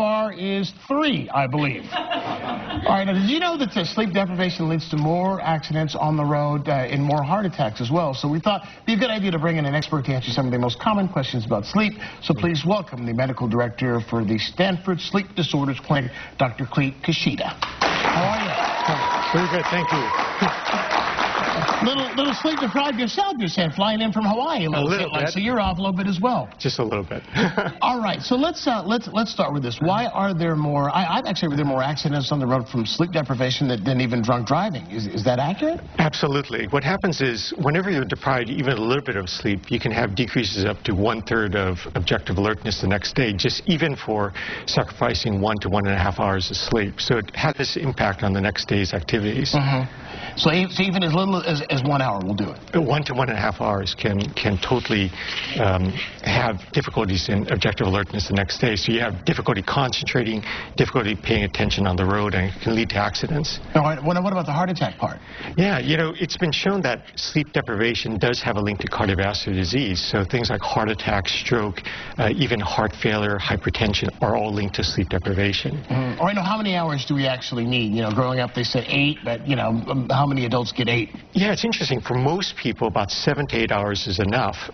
far is 3, I believe. All right, now, did you know that sleep deprivation leads to more accidents on the road and more heart attacks as well? So we thought it'd be a good idea to bring in an expert to answer some of the most common questions about sleep. So please welcome the medical director for the Stanford Sleep Disorders Clinic, Dr. Clete Kushida. How are you? Very good, thank you. Little sleep deprived yourself, you said, flying in from Hawaii a little bit. So you're off a little bit as well. Just a little bit. All right, so let's start with this. Why are there more? I've actually heard there are more accidents on the road from sleep deprivation than even drunk driving. Is that accurate? Absolutely. What happens is whenever you're deprived even a little bit of sleep, you can have decreases up to 1/3 of objective alertness the next day, just even for sacrificing 1 to 1.5 hours of sleep. So it has this impact on the next day's activities. So even as little as 1 hour will do it? 1 to 1.5 hours can totally have difficulties in objective alertness the next day. So you have difficulty concentrating, difficulty paying attention on the road, and it can lead to accidents. All right, what about the heart attack part? Yeah, you know, it's been shown that sleep deprivation does have a link to cardiovascular disease. So things like heart attack, stroke, even heart failure, hypertension are all linked to sleep deprivation. All right, now how many hours do we actually need? You know, growing up they said 8, but you know, how many adults get 8? Yeah, it's interesting. For most people, about 7 to 8 hours is enough.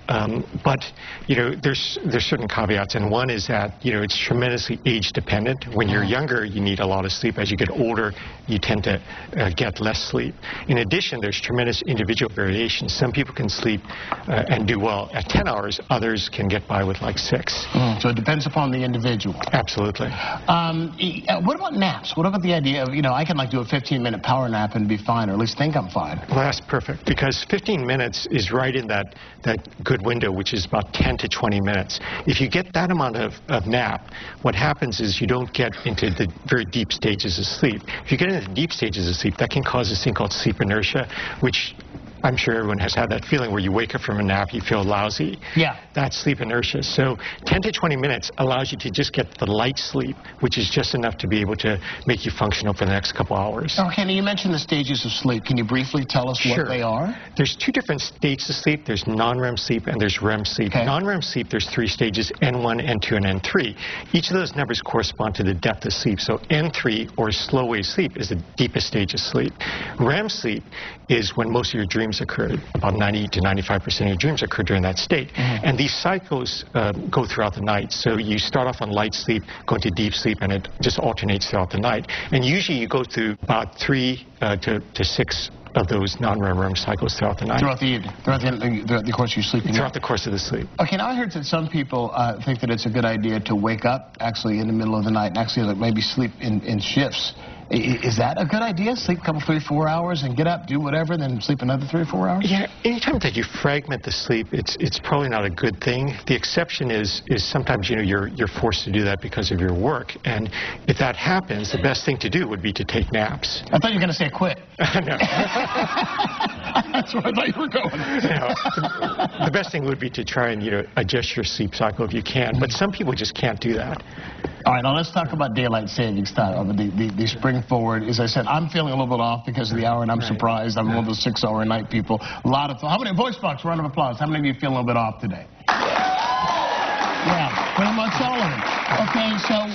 But you know, there's certain caveats, and one is that you know it's tremendously age dependent. When you're younger, you need a lot of sleep. As you get older, you tend to get less sleep. In addition, there's tremendous individual variation. Some people can sleep and do well at 10 hours. Others can get by with like 6. So it depends upon the individual. Absolutely. What about naps? What about the idea of, you know, I can like do a 15-minute power nap and be fine, or at least think I'm fine? Well, that's perfect, because 15 minutes is right in that good window, which is about 10 to 20 minutes. If you get that amount of nap, what happens is you don't get into the very deep stages of sleep. If you get into the deep stages of sleep, that can cause this thing called sleep inertia, which I'm sure everyone has had that feeling where you wake up from a nap, you feel lousy. Yeah. That's sleep inertia. So 10 to 20 minutes allows you to just get the light sleep, which is just enough to be able to make you functional for the next couple hours. Okay, now you mentioned the stages of sleep. Can you briefly tell us what they are? There's 2 different states of sleep. There's non-REM sleep and there's REM sleep. Okay. Non-REM sleep, there's 3 stages, N1, N2, and N3. Each of those numbers correspond to the depth of sleep. So N3, or slow wave sleep, is the deepest stage of sleep. REM sleep is when most of your dreams occur. About 90 to 95% of your dreams occur during that state. And these cycles go throughout the night. So you start off on light sleep, go into deep sleep, and it just alternates throughout the night. And usually you go through about 3 to 6 of those non-REM cycles throughout the night. Throughout the course of your sleeping? Throughout the course of the sleep. Okay, now I heard that some people think that it's a good idea to wake up actually in the middle of the night and actually like maybe sleep in shifts. Is that a good idea? Sleep a couple, 3, 4 hours and get up, do whatever, then sleep another 3 or 4 hours? Yeah, anytime that you fragment the sleep, it's probably not a good thing. The exception is sometimes, you know, you're forced to do that because of your work. And if that happens, the best thing to do would be to take naps. I thought you were going to say quit. No. That's where I thought you were going. No, the best thing would be to try and, you know, adjust your sleep cycle if you can. But some people just can't do that. All right, now let's talk about daylight savings time, the spring forward. As I said, I'm feeling a little bit off because of the hour, and I'm surprised. I'm one of those 6-hour night people. A lot of how many voice box? Round of applause. How many of you feel a little bit off today? Yeah, pretty much all of them. Okay, so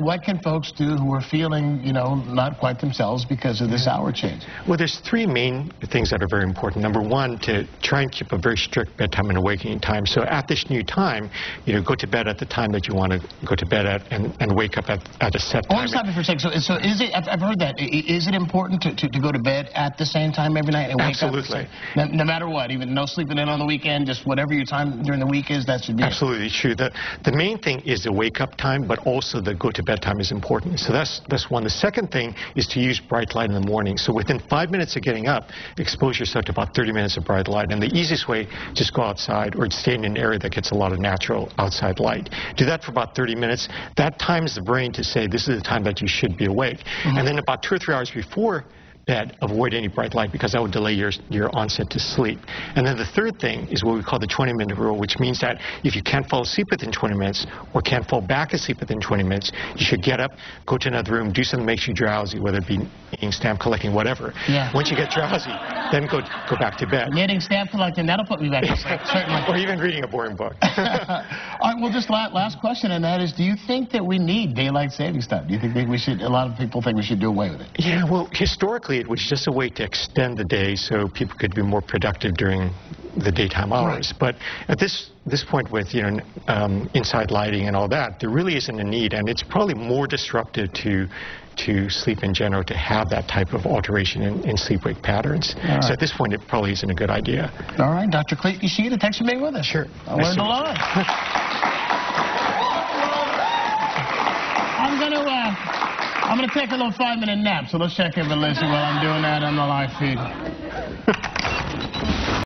what can folks do who are feeling, you know, not quite themselves because of this hour change? Well, there's 3 main things that are very important. Number 1, to try and keep a very strict bedtime and awakening time. So at this new time, you know, go to bed at the time that you want to go to bed at, and wake up at a set time. Hold on for a second. So is it? I've heard that. Is it important to go to bed at the same time every night and wake Absolutely. up? No matter what, even no sleeping in on the weekend, just whatever your time during the week is, that should be. Absolutely true. The main thing is the wake-up time, but also the go-to-bed time is important. So that's one. The second thing is to use bright light in the morning. So within 5 minutes of getting up, expose yourself to about 30 minutes of bright light. And the easiest way, just go outside or stay in an area that gets a lot of natural outside light. Do that for about 30 minutes. That times the brain to say this is the time that you should be awake. And then about 2 or 3 hours before bed, avoid any bright light because that would delay your onset to sleep. And then the third thing is what we call the 20-minute rule, which means that if you can't fall asleep within 20 minutes or can't fall back asleep within 20 minutes, you should get up, go to another room, do something that makes you drowsy, whether it be eating, stamp collecting, whatever. Yeah. Once you get drowsy, then go back to bed. Knitting, stamp collecting, that'll put me back to sleep, certainly. Or even reading a boring book. All right, well, just last question, and that is, do you think that we need daylight savings time? Do you think that we should, a lot of people think we should do away with it? Yeah, well, historically, it was just a way to extend the day so people could be more productive during the daytime hours. Right. But at this point with, inside lighting and all that, there really isn't a need, and it's probably more disruptive to sleep in general to have that type of alteration in sleep-wake patterns. Right. So at this point, it probably isn't a good idea. All right, Dr. Clete Kushida, thanks for being with us. Sure. I learned a lot. I'm gonna take a little 5-minute nap, so let's check in with Lizzie while I'm doing that on the live feed.